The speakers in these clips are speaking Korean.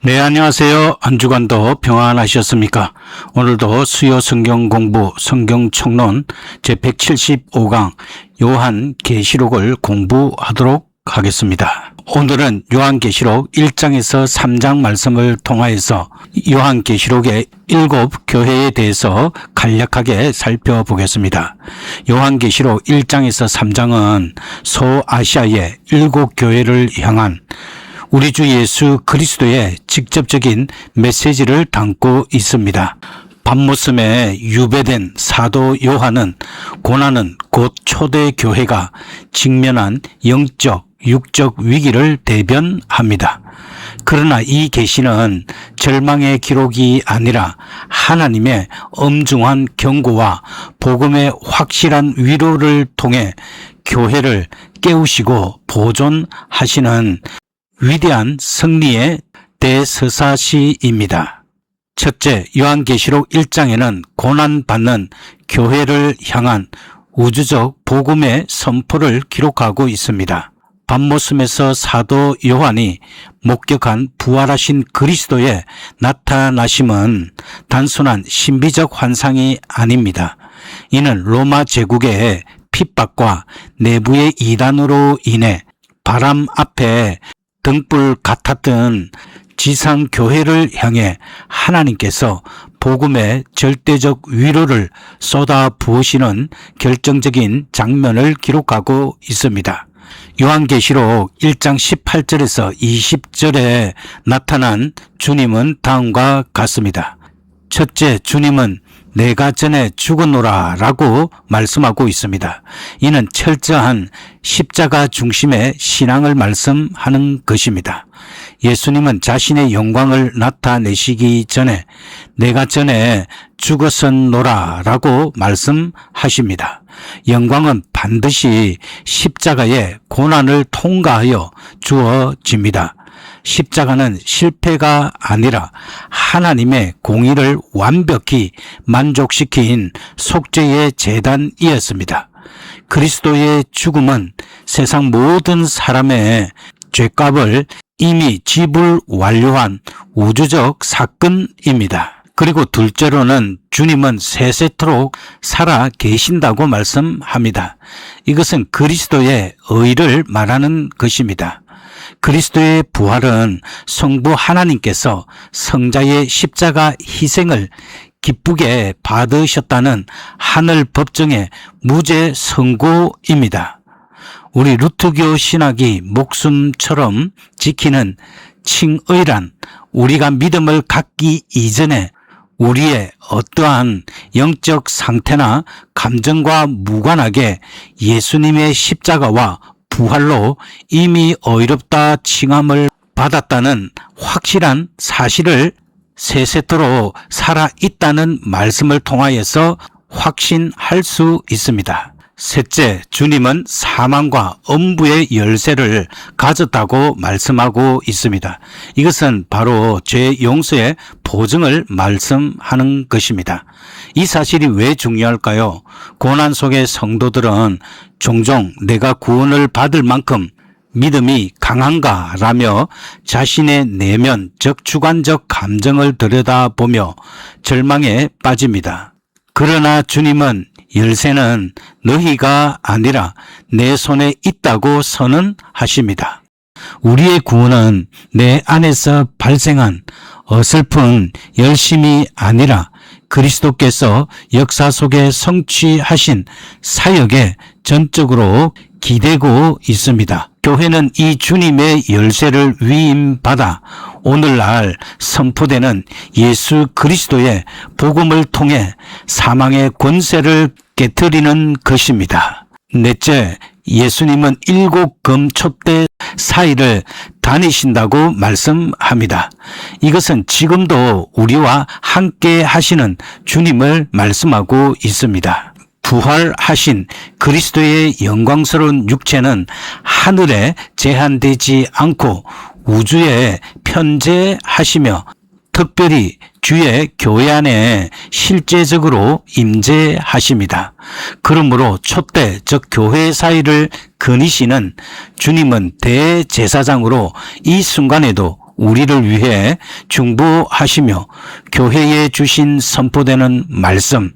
네, 안녕하세요. 한 주간도 평안하셨습니까? 오늘도 수요 성경 공부 성경 총론 제175강 요한계시록을 공부하도록 하겠습니다. 오늘은 요한계시록 1장에서 3장 말씀을 통하여서 요한계시록의 7교회에 대해서 간략하게 살펴보겠습니다. 요한계시록 1장에서 3장은 소아시아의 7교회를 향한 우리 주 예수 그리스도의 직접적인 메시지를 담고 있습니다. 밤모섬에 유배된 사도 요한은 고난은 곧 초대교회가 직면한 영적, 육적 위기를 대변합니다. 그러나 이 계시는 절망의 기록이 아니라 하나님의 엄중한 경고와 복음의 확실한 위로를 통해 교회를 깨우시고 보존하시는 위대한 승리의 대서사시입니다. 첫째, 요한계시록 1장에는 고난받는 교회를 향한 우주적 복음의 선포를 기록하고 있습니다. 밤모섬에서 사도 요한이 목격한 부활하신 그리스도의 나타나심은 단순한 신비적 환상이 아닙니다. 이는 로마 제국의 핍박과 내부의 이단으로 인해 바람 앞에 등불 같았던 지상교회를 향해 하나님께서 복음의 절대적 위로를 쏟아 부으시는 결정적인 장면을 기록하고 있습니다. 요한계시록 1장 18절에서 20절에 나타난 주님은 다음과 같습니다. 첫째, 주님은 내가 전에 죽었노라 라고 말씀하고 있습니다. 이는 철저한 십자가 중심의 신앙을 말씀하는 것입니다. 예수님은 자신의 영광을 나타내시기 전에 내가 전에 죽었었노라 라고 말씀하십니다. 영광은 반드시 십자가의 고난을 통과하여 주어집니다. 십자가는 실패가 아니라 하나님의 공의를 완벽히 만족시킨 속죄의 제단이었습니다. 그리스도의 죽음은 세상 모든 사람의 죄값을 이미 지불 완료한 우주적 사건입니다. 그리고 둘째로는 주님은 세세토록 살아 계신다고 말씀합니다. 이것은 그리스도의 의를 말하는 것입니다. 그리스도의 부활은 성부 하나님께서 성자의 십자가 희생을 기쁘게 받으셨다는 하늘 법정의 무죄 선고입니다. 우리 루터교 신학이 목숨처럼 지키는 칭의란 우리가 믿음을 갖기 이전에 우리의 어떠한 영적 상태나 감정과 무관하게 예수님의 십자가와 부활로 이미 의롭다 칭함을 받았다는 확실한 사실을 세세토록 살아있다는 말씀을 통하여서 확신할 수 있습니다. 셋째, 주님은 사망과 엄부의 열쇠를 가졌다고 말씀하고 있습니다. 이것은 바로 죄 용서의 보증을 말씀하는 것입니다. 이 사실이 왜 중요할까요? 고난 속의 성도들은 종종 내가 구원을 받을 만큼 믿음이 강한가 라며 자신의 내면 즉 주관적 감정을 들여다보며 절망에 빠집니다. 그러나 주님은 열쇠는 너희가 아니라 내 손에 있다고 선언하십니다. 우리의 구원은 내 안에서 발생한 어설픈 열심이 아니라 그리스도께서 역사 속에 성취하신 사역에 전적으로 기대고 있습니다. 교회는 이 주님의 열쇠를 위임받아 오늘날 선포되는 예수 그리스도의 복음을 통해 사망의 권세를 깨트리는 것입니다. 넷째, 예수님은 7금촛대 사이를 다니신다고 말씀합니다. 이것은 지금도 우리와 함께 하시는 주님을 말씀하고 있습니다. 부활하신 그리스도의 영광스러운 육체는 하늘에 제한되지 않고 우주에 편재하시며 특별히 주의 교회 안에 실제적으로 임재하십니다. 그러므로 촛대 즉 교회 사이를 거니시는 주님은 대제사장으로 이 순간에도 우리를 위해 중보하시며 교회에 주신 선포되는 말씀,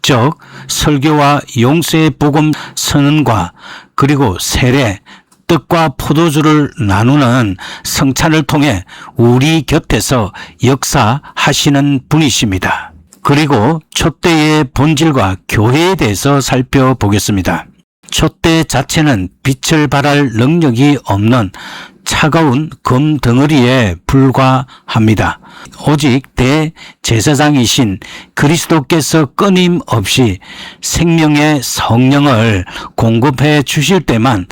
즉 설교와 용서의 복음 선언과 그리고 세례, 떡과 포도주를 나누는 성찬을 통해 우리 곁에서 역사하시는 분이십니다. 그리고 촛대의 본질과 교회에 대해서 살펴보겠습니다. 촛대 자체는 빛을 발할 능력이 없는 차가운 금 덩어리에 불과합니다. 오직 대제사장이신 그리스도께서 끊임없이 생명의 성령을 공급해 주실 때만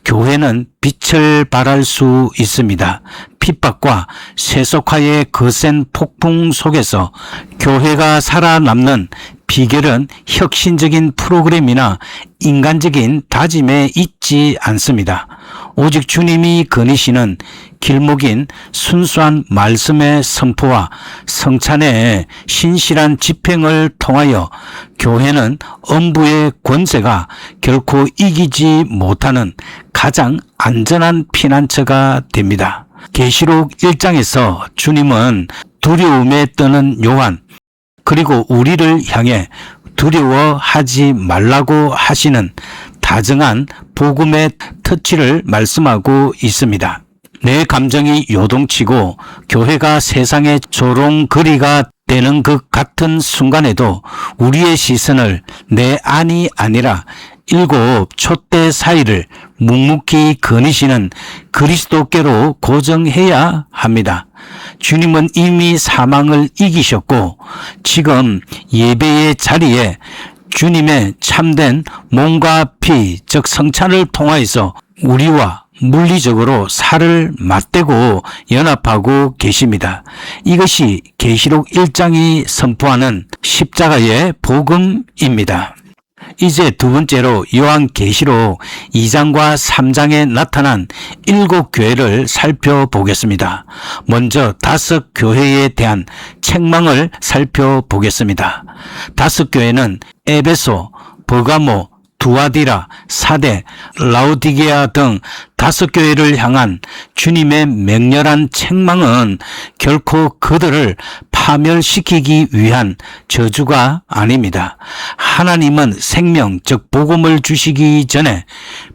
교회는 빛을 발할 수 있습니다. 핍박과 세속화의 거센 폭풍 속에서 교회가 살아남는 비결은 혁신적인 프로그램이나 인간적인 다짐에 있지 않습니다. 오직 주님이 거니시는 길목인 순수한 말씀의 선포와 성찬의 신실한 집행을 통하여 교회는 엄부의 권세가 결코 이기지 못하는 가장 안전한 피난처가 됩니다. 계시록 1장에서 주님은 두려움에 떠는 요한, 그리고 우리를 향해 두려워하지 말라고 하시는 다정한 복음의 터치를 말씀하고 있습니다. 내 감정이 요동치고 교회가 세상의 조롱거리가 되는 것 같은 순간에도 우리의 시선을 내 안이 아니라 7 촛대 사이를 묵묵히 거니시는 그리스도께로 고정해야 합니다. 주님은 이미 사망을 이기셨고 지금 예배의 자리에 주님의 참된 몸과 피, 즉 성찬을 통하여서 우리와 물리적으로 살을 맞대고 연합하고 계십니다. 이것이 계시록 1장이 선포하는 십자가의 복음입니다. 이제 두 번째로 요한계시록 2장과 3장에 나타난 7 교회를 살펴보겠습니다. 먼저 5 교회에 대한 책망을 살펴보겠습니다. 5 교회는 에베소, 버가모, 두아디라, 사대, 라오디게아 등 5 교회를 향한 주님의 맹렬한 책망은 결코 그들을 파멸시키기 위한 저주가 아닙니다. 하나님은 생명, 즉 복음을 주시기 전에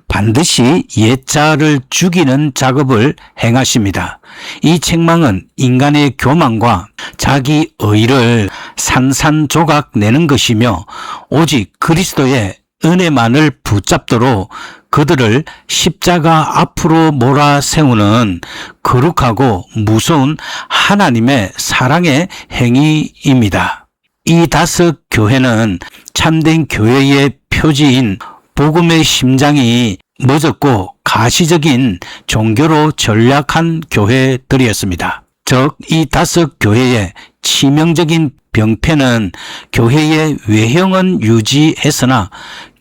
반드시 옛자를 죽이는 작업을 행하십니다. 이 책망은 인간의 교만과 자기 의를 산산조각 내는 것이며 오직 그리스도의 은혜만을 붙잡도록 그들을 십자가 앞으로 몰아세우는 거룩하고 무서운 하나님의 사랑의 행위입니다. 이 5 교회는 참된 교회의 표지인 복음의 심장이 멎었고 가시적인 종교로 전락한 교회들이었습니다. 즉, 이 5 교회의 치명적인 병폐는 교회의 외형은 유지했으나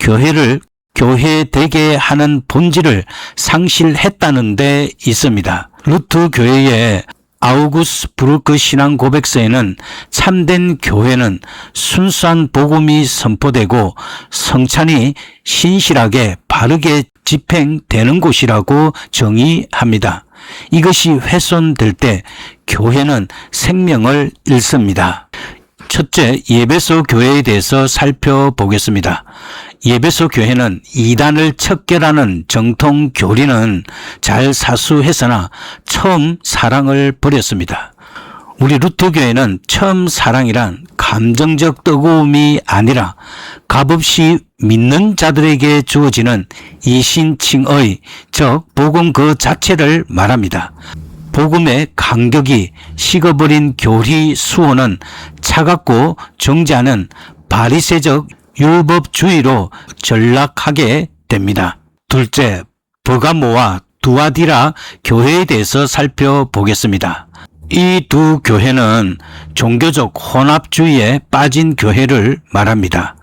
교회를 교회되게 하는 본질을 상실했다는 데 있습니다. 루트 교회의 아우구스부르크 신앙 고백서에는 참된 교회는 순수한 복음이 선포되고 성찬이 신실하게 바르게 집행되는 곳이라고 정의합니다. 이것이 훼손될 때 교회는 생명을 잃습니다. 첫째, 예배소 교회에 대해서 살펴보겠습니다. 예배소 교회는 이단을 척결하는 정통 교리는 잘 사수했으나 처음 사랑을 버렸습니다. 우리 루트 교회는 처음 사랑이란 감정적 뜨거움이 아니라 값없이 믿는 자들에게 주어지는 이신칭의, 즉 복음 그 자체를 말합니다. 복음의 간격이 식어버린 교리 수호는 차갑고 정죄하는 바리새적 율법주의로 전락하게 됩니다. 둘째, 버가모와 두아디라 교회에 대해서 살펴보겠습니다. 이 2 교회는 종교적 혼합주의에 빠진 교회를 말합니다.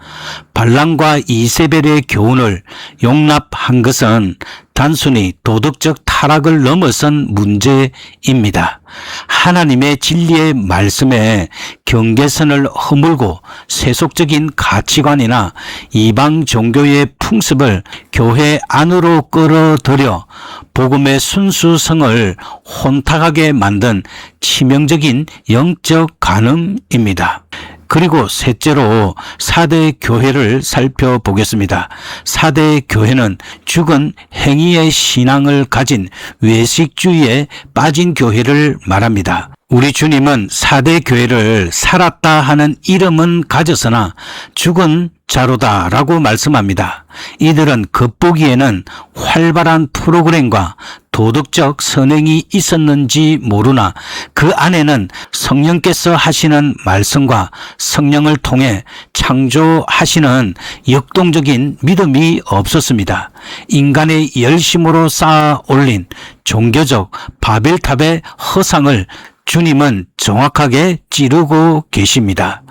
발람과 이세벨의 교훈을 용납한 것은 단순히 도덕적 타락을 넘어선 문제입니다. 하나님의 진리의 말씀에 경계선을 허물고 세속적인 가치관이나 이방 종교의 풍습을 교회 안으로 끌어들여 복음의 순수성을 혼탁하게 만든 치명적인 영적 간음입니다. 그리고 셋째로 4대 교회를 살펴보겠습니다. 4대 교회는 죽은 행위의 신앙을 가진 외식주의에 빠진 교회를 말합니다. 우리 주님은 4대 교회를 살았다 하는 이름은 가졌으나 죽은 자로다 라고 말씀합니다. 이들은 겉보기에는 활발한 프로그램과 도덕적 선행이 있었는지 모르나 그 안에는 성령께서 하시는 말씀과 성령을 통해 창조하시는 역동적인 믿음이 없었습니다. 인간의 열심으로 쌓아 올린 종교적 바벨탑의 허상을 주님은 정확하게 찌르고 계십니다.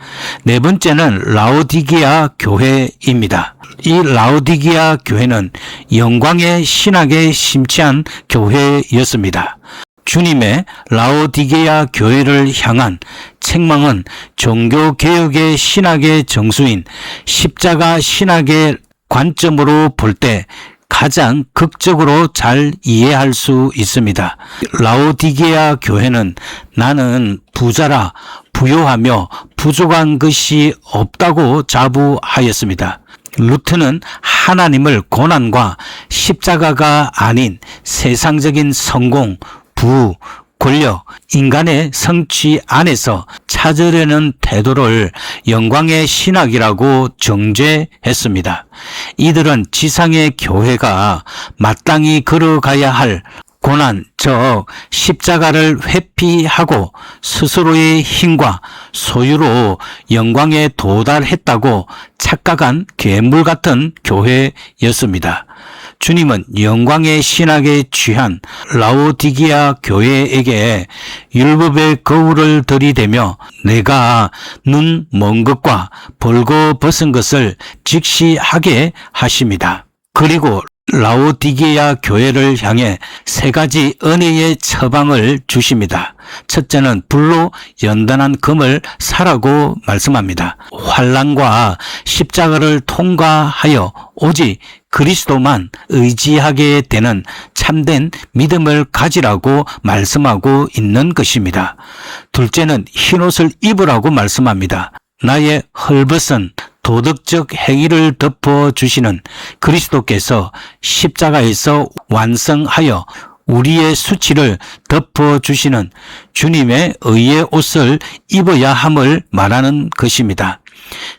네 번째는 라오디게아 교회입니다. 이 라오디게아 교회는 영광의 신학에 심취한 교회였습니다. 주님의 라오디게아 교회를 향한 책망은 종교개혁의 신학의 정수인 십자가 신학의 관점으로 볼 때 가장 극적으로 잘 이해할 수 있습니다. 라오디게아 교회는 나는 부자라 부요하며 부족한 것이 없다고 자부하였습니다. 루트는 하나님을 고난과 십자가가 아닌 세상적인 성공, 부, 권력, 인간의 성취 안에서 찾으려는 태도를 영광의 신학이라고 정죄했습니다. 이들은 지상의 교회가 마땅히 걸어가야 할 고난, 즉 십자가를 회피하고 스스로의 힘과 소유로 영광에 도달했다고 착각한 괴물 같은 교회였습니다. 주님은 영광의 신학에 취한 라오디게아 교회에게 율법의 거울을 들이대며 내가 눈 먼 것과 벌거벗은 것을 직시하게 하십니다. 그리고 라오디게아 교회를 향해 세 가지 은혜의 처방을 주십니다. 첫째는 불로 연단한 금을 사라고 말씀합니다. 환난과 십자가를 통과하여 오직 그리스도만 의지하게 되는 참된 믿음을 가지라고 말씀하고 있는 것입니다. 둘째는 흰옷을 입으라고 말씀합니다. 나의 헐벗은 도덕적 행위를 덮어주시는 그리스도께서 십자가에서 완성하여 우리의 수치를 덮어주시는 주님의 의의 옷을 입어야 함을 말하는 것입니다.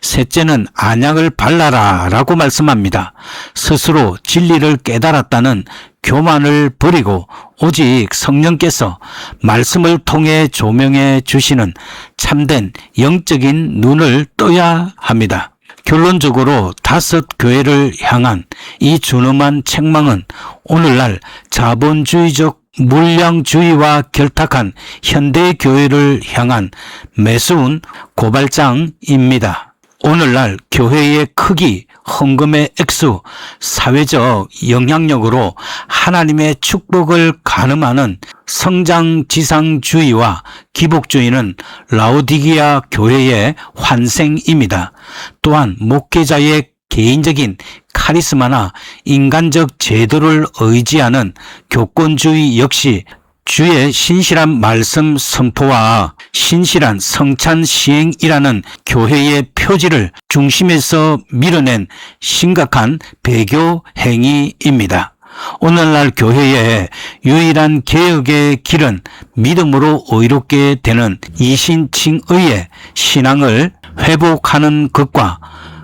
셋째는 안약을 발라라 라고 말씀합니다. 스스로 진리를 깨달았다는 교만을 버리고 오직 성령께서 말씀을 통해 조명해 주시는 참된 영적인 눈을 떠야 합니다. 결론적으로 5 교회를 향한 이 준엄한 책망은 오늘날 자본주의적 물량주의와 결탁한 현대교회를 향한 매서운 고발장입니다. 오늘날 교회의 크기, 헌금의 액수, 사회적 영향력으로 하나님의 축복을 가늠하는 성장지상주의와 기복주의는 라오디게아 교회의 환생입니다. 또한 목회자의 개인적인 카리스마나 인간적 제도를 의지하는 교권주의 역시 주의 신실한 말씀 선포와 신실한 성찬 시행이라는 교회의 표지를 중심에서 밀어낸 심각한 배교 행위입니다. 오늘날 교회의 유일한 개혁의 길은 믿음으로 의롭게 되는 이신칭의의 신앙을 회복하는 것과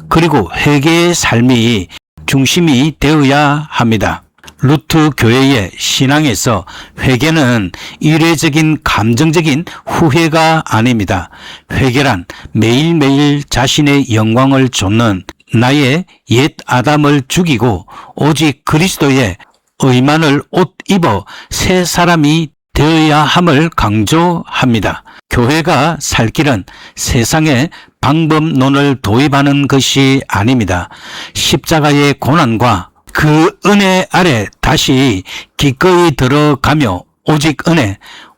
그리고 회개의 삶이 중심이 되어야 합니다. 루트 교회의 신앙에서 회개는 일회적인 감정적인 후회가 아닙니다. 회개란 매일매일 자신의 영광을 좇는 나의 옛 아담을 죽이고 오직 그리스도의 의만을 옷 입어 새 사람이 되어야 함을 강조합니다. 교회가 살 길은 세상의 방법론을 도입하는 것이 아닙니다. 십자가의 고난과 그 은혜 아래 다시 기꺼이 들어가며 오직 은혜,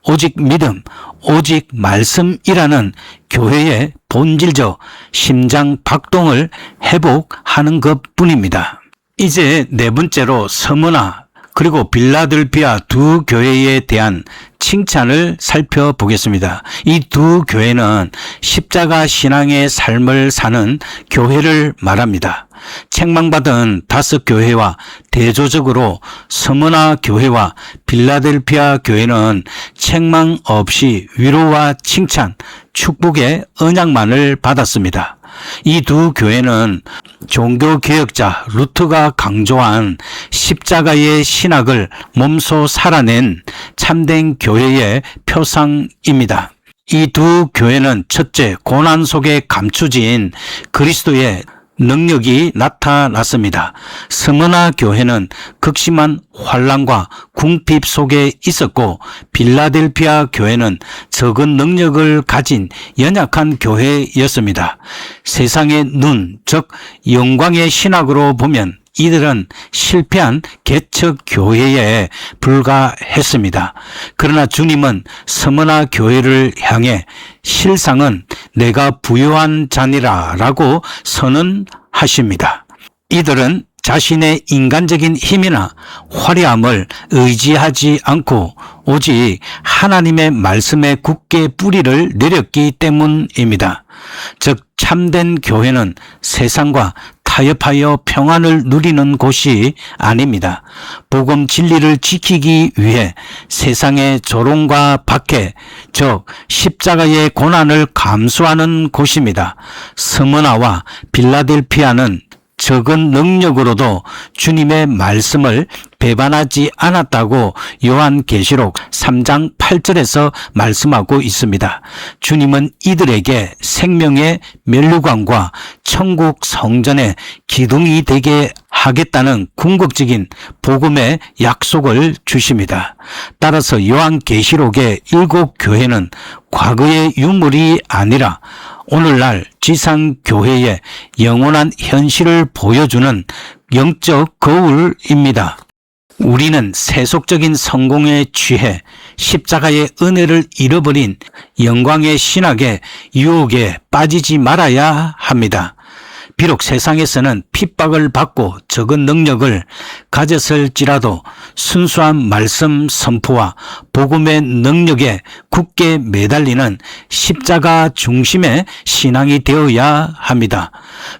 오직 믿음, 오직 말씀이라는 교회의 본질적 심장 박동을 회복하는 것뿐입니다. 이제 네 번째로 서머나 그리고 빌라델피아 두 교회에 대한 칭찬을 살펴보겠습니다. 이 두 교회는 십자가 신앙의 삶을 사는 교회를 말합니다. 책망받은 다섯 교회와 대조적으로 서머나 교회와 빌라델피아 교회는 책망 없이 위로와 칭찬, 축복의 언약만을 받았습니다. 이 두 교회는 종교개혁자 루터가 강조한 십자가의 신학을 몸소 살아낸 참된 교회의 표상입니다. 이 두 교회는 첫째, 고난 속에 감추진 그리스도의 능력이 나타났습니다. 스무나 교회는 극심한 환난과 궁핍 속에 있었고 빌라델피아 교회는 적은 능력을 가진 연약한 교회였습니다. 세상의 눈, 즉 영광의 신학으로 보면 이들은 실패한 개척 교회에 불과했습니다. 그러나 주님은 스무나 교회를 향해 실상은 내가 부요한 자니라 라고 선언하십니다. 이들은 자신의 인간적인 힘이나 화려함을 의지하지 않고 오직 하나님의 말씀에 굳게 뿌리를 내렸기 때문입니다. 즉 참된 교회는 세상과 타협하여 평안을 누리는 곳이 아닙니다. 복음 진리를 지키기 위해 세상의 조롱과 박해, 즉 십자가의 고난을 감수하는 곳입니다. 스무나와 빌라델피아는 적은 능력으로도 주님의 말씀을 배반하지 않았다고 요한계시록 3장 8절에서 말씀하고 있습니다. 주님은 이들에게 생명의 면류관과 천국 성전의 기둥이 되게 하겠다는 궁극적인 복음의 약속을 주십니다. 따라서 요한계시록의 7교회는 과거의 유물이 아니라 오늘날 지상교회의 영원한 현실을 보여주는 영적 거울입니다. 우리는 세속적인 성공에 취해 십자가의 은혜를 잃어버린 영광의 신학의 유혹에 빠지지 말아야 합니다. 비록 세상에서는 핍박을 받고 적은 능력을 가졌을지라도 순수한 말씀 선포와 복음의 능력에 굳게 매달리는 십자가 중심의 신앙이 되어야 합니다.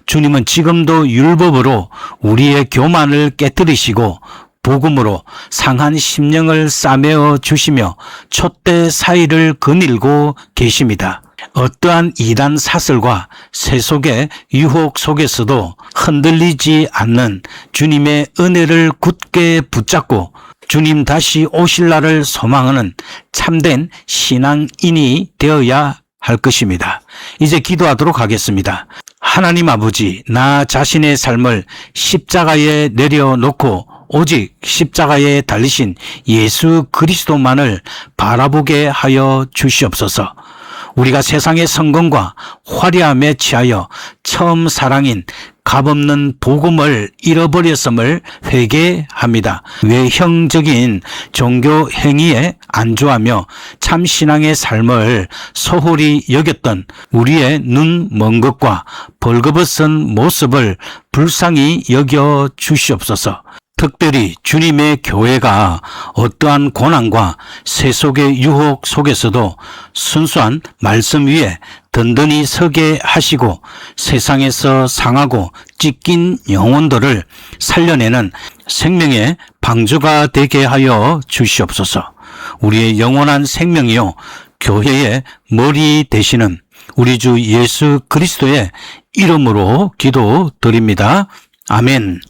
주님은 지금도 율법으로 우리의 교만을 깨뜨리시고 복음으로 상한 심령을 싸매어 주시며 촛대 사이를 거닐고 계십니다. 어떠한 이단 사슬과 세속의 유혹 속에서도 흔들리지 않는 주님의 은혜를 굳게 붙잡고 주님 다시 오실 날을 소망하는 참된 신앙인이 되어야 할 것입니다. 이제 기도하도록 하겠습니다. 하나님 아버지, 나 자신의 삶을 십자가에 내려놓고 오직 십자가에 달리신 예수 그리스도만을 바라보게 하여 주시옵소서. 우리가 세상의 성공과 화려함에 취하여 처음 사랑인 값없는 복음을 잃어버렸음을 회개합니다. 외형적인 종교 행위에 안주하며 참신앙의 삶을 소홀히 여겼던 우리의 눈 먼 것과 벌거벗은 모습을 불쌍히 여겨 주시옵소서. 특별히 주님의 교회가 어떠한 고난과 세속의 유혹 속에서도 순수한 말씀 위에 든든히 서게 하시고 세상에서 상하고 찢긴 영혼들을 살려내는 생명의 방주가 되게 하여 주시옵소서. 우리의 영원한 생명이요 교회의 머리 되시는 우리 주 예수 그리스도의 이름으로 기도드립니다. 아멘.